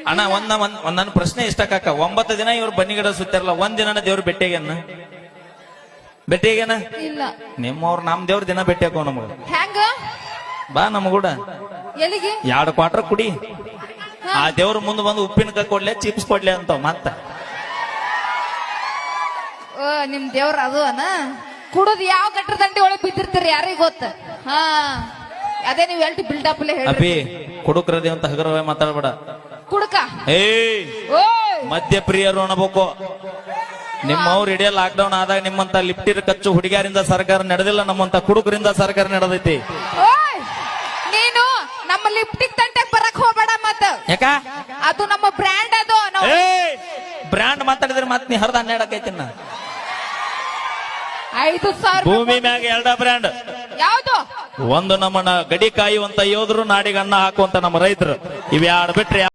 ಅಣ್ಣ ನನ್ನ ಪ್ರಶ್ನೆ ಇಷ್ಟ ಕಾಕ. 9 ದಿನ ಇವ್ರು ಬನ್ನಿಗಿಡ ಸುತ್ತಾರಲ್ಲ, ಒಂದ್ ದಿನ ದೇವ್ರ ಭೇಟಿಯಾಗ್ಯಾನ? ಭೇಟಿಯಾಗ್ಯಾನ? ಇಲ್ಲ. ನಿಮ್ಮವ್ರು ನಮ್ ದೇವ್ರ ದಿನ ಭೇಟಿ ಹಾಕೋ ನಮಗ. ಹ್ಯಾಂಗ ಬಾ ನಮಗೂಡ ಎಲ್ಲಿಗೆ? 2 ಕ್ವಾರ್ಟರ್ ಕುಡಿ. ಆ ದೇವ್ರ ಮುಂದೆ ಬಂದು ಉಪ್ಪಿನಕಾಯಿ ಕೊಡ್ಲೆ, ಚಿಪ್ಸ್ ಕೊಡ್ಲೆ ಅಂತ ಮತ್ತ. ನಿಮ್ ದೇವ್ರ ಅದು ಅನ ಕುಡುದ್ ಯಾವ ಗಟ್ರ ದಂಡಿ ಒಳಗ್ ಬಿದ್ದಿರ್ತೀರಿ ಯಾರಿಗ ಗೊತ್ತ. ಹಾ ಅದೇ ನೀವ್ ಎಲ್ಟಿ ಬಿಲ್ಡಪ್ ಹೇಳಿ. ಅಭಿ ಕುಡುಕ್ರದೆ ಅಂತ ಹಗರವೇ ಮಾತಾಡ್ಬೇಡ. ಕುಡುಕ ಮದ್ಯಪ್ರಿಯರು ಅನ್ನಬೇಕು. ನಿಮ್ಮವ್ರು ಇಡೀ ಲಾಕ್ಡೌನ್ ಆದಾಗ ನಿಮ್ಮಂತ ಲಿಫ್ಟಿರ್ ಕಚ್ಚು ಹುಡುಗಿಯರಿಂದ ಸರ್ಕಾರ ನಡೆದಿಲ್ಲ, ನಮ್ಮಂತ ಕುಡುಕರಿಂದ ಸರ್ಕಾರ ನಡೆದೈತಿ. ನೀನು ನಮ್ಮ ಲಿಫ್ಟಿಗ್ ತಂಟೆ ಬರಕ್ ಹೋಗ್ಬೇಡ ಮತ್ತ. ಯಾಕ? ಅದು ನಮ್ಮ ಬ್ರ್ಯಾಂಡ್. ಅದು ಬ್ರ್ಯಾಂಡ್ ಮಾತಾಡಿದ್ರೆ ಮತ್ ನೀ ಹರ್ದ 12 ಐತಿ. 5,000 ಭೂಮಿ ಮ್ಯಾಗ 2 ಬ್ರ್ಯಾಂಡ್. ಯಾವ್ದು? ಒಂದು ನಮ್ಮನ್ನ ಗಡಿ ಕಾಯುವಂತ ಯೋಧರು, ನಾಡಿಗೆ ಅನ್ನ ಹಾಕುವಂತ ನಮ್ಮ ರೈತರು. ಇವ್ಯಾಡ್ ಬಿಟ್ರೆ